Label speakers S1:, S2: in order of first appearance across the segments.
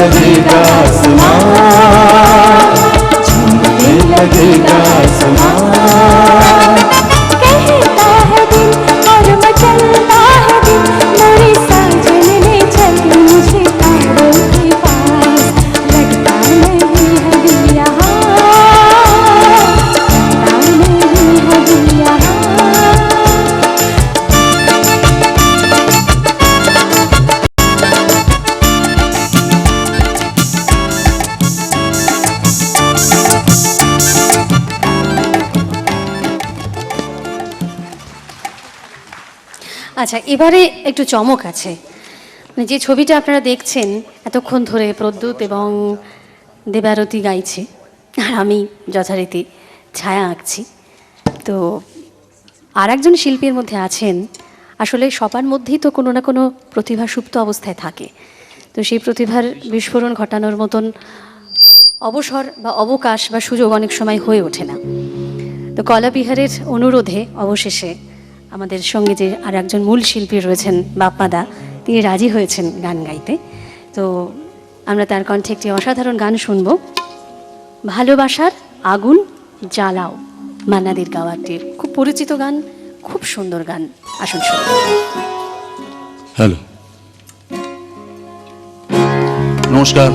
S1: लगेगा आसमान, झूमने लगेगा आसमान।
S2: कहता है दिल और मचलता है दिल, मेरे साजन ने चल मुझे तारों के पास। लगता नहीं है दिल यहाँ, लगता नहीं है दिल यहाँ।
S3: আচ্ছা, এবারে একটু চমক আছে। মানে যে ছবিটা আপনারা দেখছেন এতক্ষণ ধরে প্রদ্যুৎ এবং দেবারতী গাইছে আর আমি যথারীতি ছায়া আঁকছি। তো আর একজন শিল্পীর মধ্যে আছেন, আসলে সবার মধ্যেই তো কোনো না কোনো প্রতিভা সুপ্ত অবস্থায় থাকে। তো সেই প্রতিভার বিস্ফোরণ ঘটানোর মতন অবসর বা অবকাশ বা সুযোগ অনেক সময় হয়ে ওঠে না। তো কলাবিহারের অনুরোধে অবশেষে আমাদের সঙ্গে যে আর একজন মূল শিল্পী রয়েছেন বাপ্পাদা, তিনি রাজি হয়েছেন গান গাইতে। তো আমরা তার কণ্ঠে একটি অসাধারণ গান শুনব, ভালোবাসার আগুন জ্বালাও, মান্নাদের গাওয়া একটি খুব পরিচিত গান, খুব সুন্দর গান। আসুন শুনুন।
S4: হ্যালো, নমস্কার।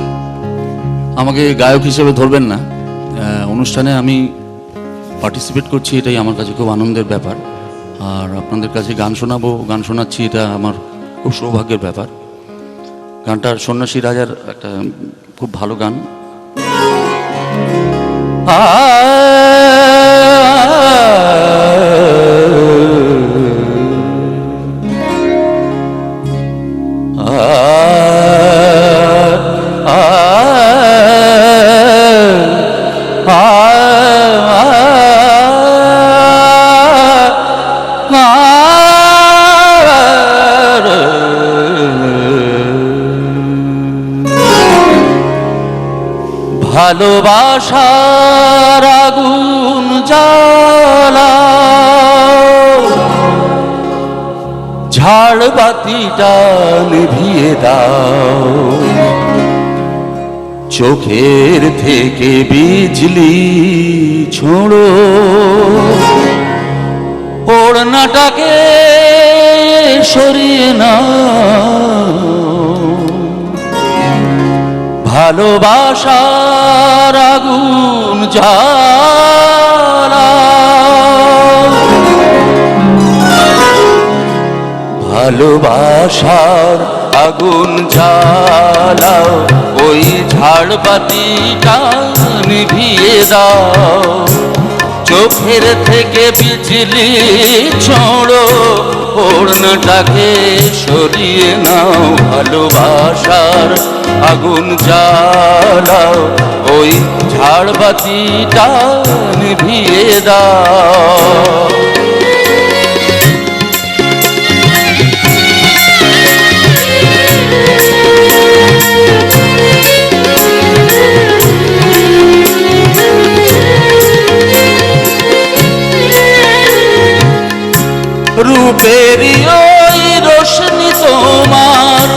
S4: আমাকে গায়ক হিসেবে ধরবেন না, অনুষ্ঠানে আমি পার্টিসিপেট করছি, এটাই আমার কাছে খুব আনন্দের ব্যাপার। আর আপনাদের কাছে গান শোনাবো, গান শোনাচ্ছি, এটা আমার খুব সৌভাগ্যের ব্যাপার। গানটা সন্ন্যাসী রাজার একটা খুব ভালো গান। ভালোবাসার আগুন জ্বালাও, ঝাড়বাতিটা নিভিয়ে দাও, চোখের থেকে বিজলি ছোড়ো, ওড়নাটাকে সরিয়ে নাও, ভালোবাসার আগুন জ্বালাও, ভালোবাসার আগুন জ্বালাও, ওই ঝাড়বাতিটা নিভিয়ে দাও, চোখের থেকে বিজলি ছোড়ো, ওড়নাটাকে সরিয়ে নাও, ভালোবাসার আগুন জ্বালাও, ওই ঝাড়বাতিটা নিভিয়ে দাও। রূপেরই ওই রোশনি তোমার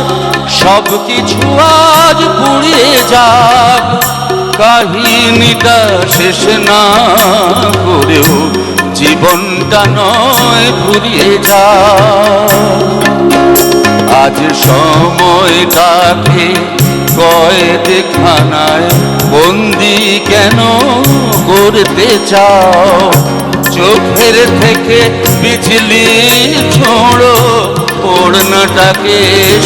S4: সব কিছু আজ পুড়িয়ে যাক, কাহিনীটা শেষ না করেও জীবনটা নয় ফুরিয়ে যাক। আজ সময়টাকে কয়েদখানায় বন্দি কেন করতে চাও, চোখের থেকে বিজলি ছোড়ো, ওড়নাটাকে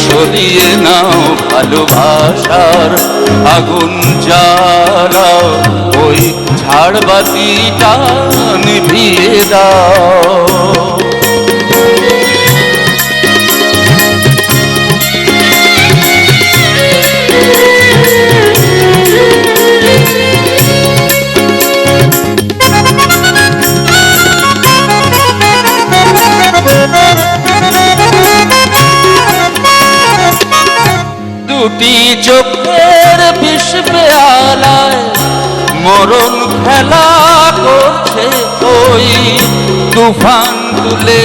S4: সরিয়ে নাও, ভালোবাসার আগুন জ্বালাও, ওই ঝাড়বাতিটা নিভিয়ে দাও। দুটি চোখের বিষ পেয়ালায় মরণ খেলা করছে, ওই তুফান তুলে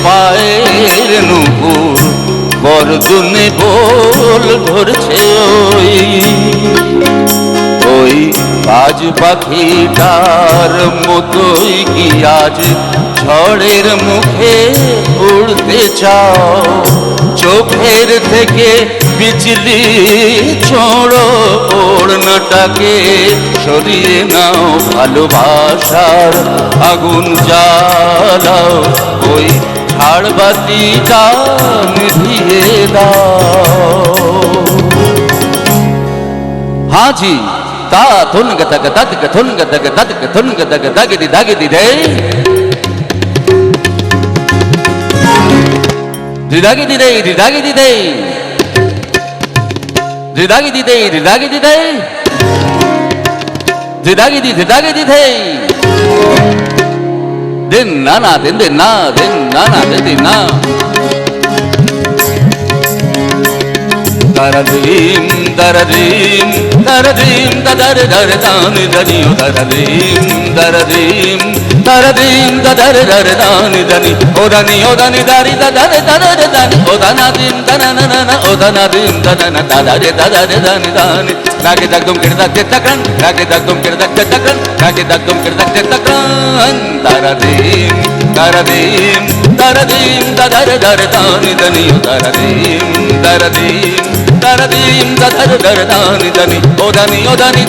S4: পায়ের নুপুর গর্জনে বল ধরছে, ওই আজ পাখিটার মতোই কি আজ ঝড়ের মুখে উড়তে চাও? চোখের থেকে বিজলি ছোড়ো, ওড়নাটাকে সরিয়ে নাও, ভালোবাসার আগুন জ্বালাও, ওই ঝাড়বাতিটা নিভিয়ে দাও। হাজি তা থুন গদগ দদগ থুন গদগ দদগ থুন গদগ দগদি দগদি রে রিদাগিদি রে রিদাগিদি রে রিদাগিদি রে রিদাগিদি রে রিদাগিদি রিদাগিদি রে দিন না না দিন দিন না দিন না না দিন দিন না দরদিম দরদিম দরদিম দদর দর দান দনিও দরদিম দরদিম দরদিম দদর দর দান দনি ও দনি দারি দদর দদর দানি ও দনাদিম দনননন ও দনাদিম দনন দদর দদর দানি দানি লাগে দগদম কিরদক তকরন লাগে দগদম কিরদক তকরন লাগে দগদম কিরদক তকরন দরদিম দরদিম দরদিম দদর দর দান দনিও দরদিম দরদিম দরদিম দদর দর দানি দনি ও দনি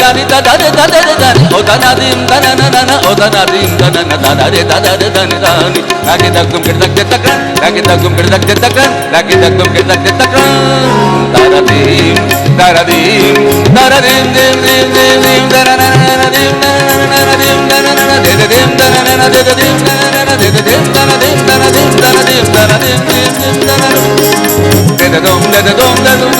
S4: দানি দদর দদর দানি ও দনাদিম দনননন ও দনাদিম দনন দদর দদর দানি দানি লাগে দগদম কিরদক তকরন লাগে দগদম কিরদক তকরন লাগে দগদম কিরদক তকরন দরদিম দরদিম দরদিম দিম দিম দিম দিম দননননদিম দননননদিম দননননদিম দিম দননননদিম দননননদিম দিম দনদিম দনদিম দনদিম দনদিম দিম দিম দনন dedadum dedadum dedum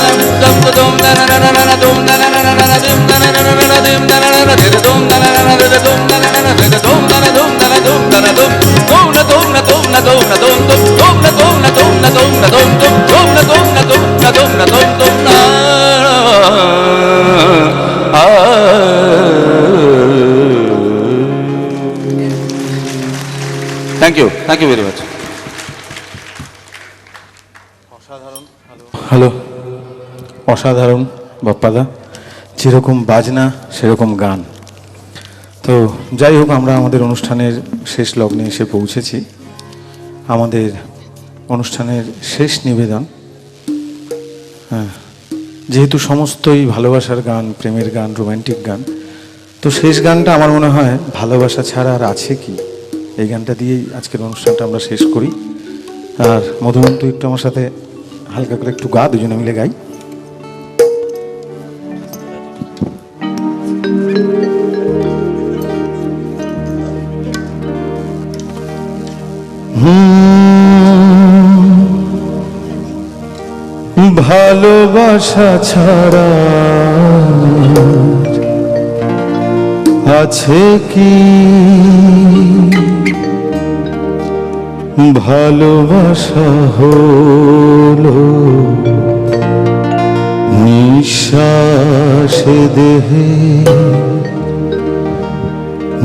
S4: dum dum dananana dum dananana dim dananana dim dananana dedadum dananana dedadum dananana dedadum danadum danadum danadum dum na dum na dum na dum na dum dum na dum na dum na dum na dum dum na dum na dum na dum na dum dum na thank you very much.
S1: Hello, অসাধারণ বাপ্পাদা, যেরকম বাজনা সেরকম গান। তো যাই হোক, আমরা আমাদের অনুষ্ঠানের শেষ লগ্নে এসে পৌঁছেছি। আমাদের অনুষ্ঠানের শেষ নিবেদন, হ্যাঁ, যেহেতু সমস্তই ভালোবাসার গান, প্রেমের গান, রোম্যান্টিক গান, তো শেষ গানটা আমার মনে হয় ভালোবাসা ছাড়া আর আছে কি, এই গানটা দিয়েই আজকের অনুষ্ঠানটা আমরা শেষ করি। আর মধুবন, তুই একটু আমার সাথে হালকা করে একটু গা, দুজনে মিলে গাই। ভালোবাসা ছাড়া আছে কি, ভালোবাসা হলো নিঃশ্বাসে দেহে,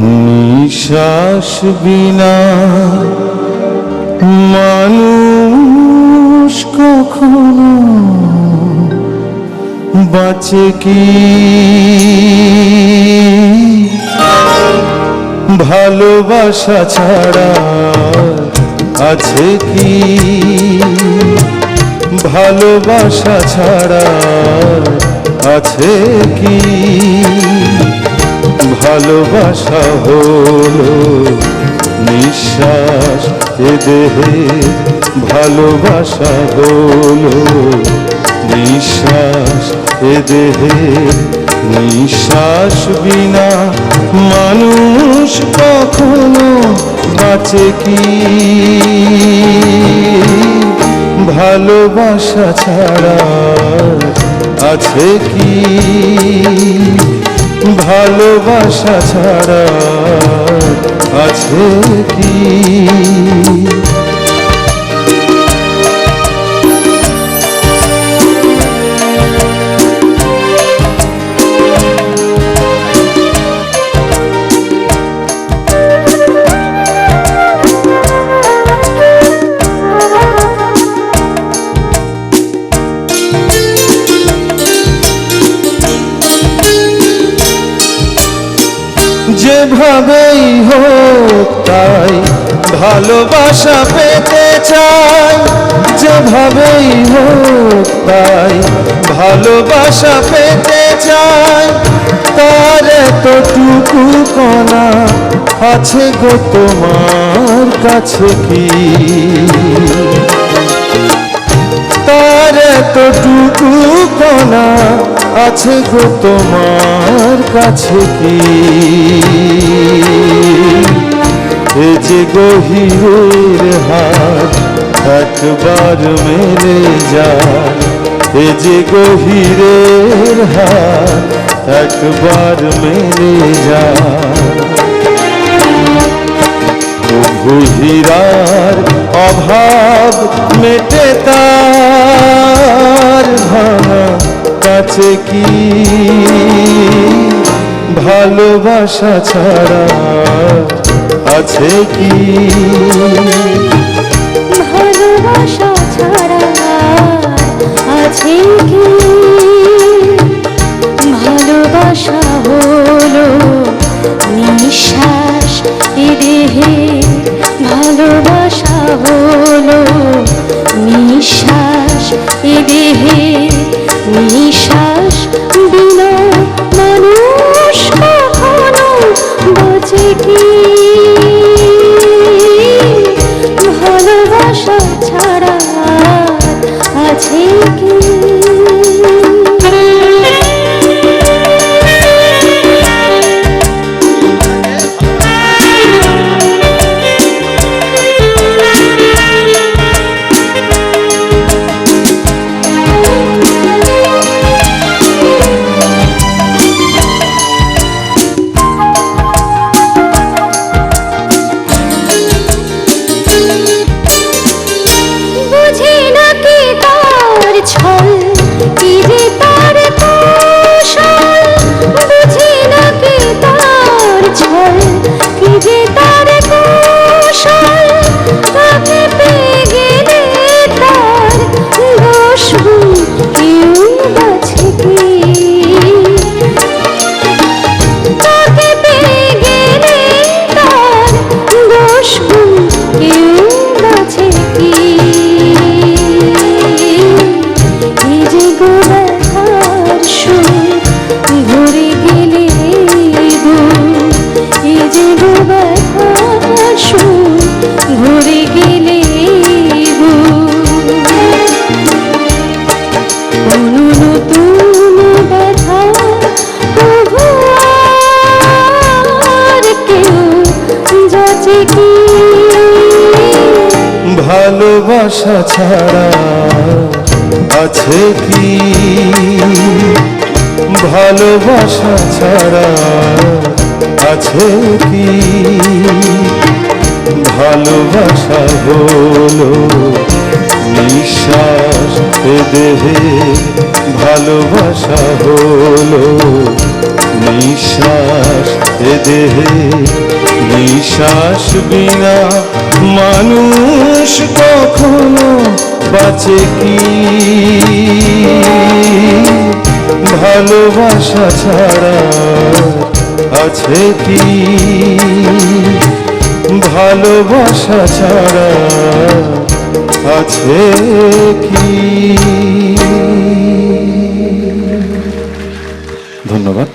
S1: নিঃশ্বাস বিনা মানুষ কখনো বাঁচে কি, ভালোবাসা ছাড়া আছে কি, ভালোবাসা ছাড়া আছে কি, ভালোবাসা হলো নিঃশ্বাস এ দেহে, ভালোবাসা হলো নিঃশ্বাস এ দেহে, নিঃশ্বাস বিনা মানুষ কখনো বাঁচে কি, ভালোবাসা ছাড়া আছে কি, ভালোবাসা ছাড়া আছে কি। যেভাবেই হোক তাই ভালোবাসা পেতে চাই, যেভাবেই হোক তাই ভালোবাসা পেতে চাই। তার এতটুকু কণা আছে গো তোমার কাছে কি? তার এতটুকু কণা আছে গো তোমার কাছে কি? এ যে গভীরের হাত একবার মেলে যায়, এ যে গভীরের হাত একবার মেলে যায়। প্রভু হীরার অভাব মেটে তার ভাঙা কাছে কি? ভালোবাসা ছাড়া আছে কি?
S2: ভালোবাসা ছাড়া আছে কি? ভালোবাসা হলো নিঃশ্বাস এ দেহে, ভালোবাসা হলো নিঃশ্বাস এ দেহে। নিঃশ্বাস বিনা মানুষ কখনো বাঁচে কি? ভালোবাসা ছাড়া আছে কি? বুঝি না কি তার ছল, কি যে তার কৌশল। বুঝি না কি তার ছল, কি যে তার কৌশল। তাকে পেয়ে গেলে তার দোষ কেউ বাছে কি? তাকে পেয়ে গেলে তার দোষ কেউ বাছে কি? এই যে গো ব্যথার সুর ঘুরে গেলে বুক, এই যে গো ব্যথার সুর ঘুরে গেলে বুক। কোনো নতুন ব্যথা তবু আর কেউ যাচ্ছে কি?
S1: ভালোবাসা ছাড়া আছে কি? ভালোবাসা ছাড়া আছে কি? ভালোবাসা হলো নিঃশ্বাস এ দেহে, ভালোবাসা হলো নিঃশ্বাস এ দেহে। নিঃশ্বাস বিনা মানুষ কখনো বাঁচে কি? ভালোবাসা ছাড়া আছে কি? ভালোবাসা ছাড়া আছে কি? ধন্যবাদ।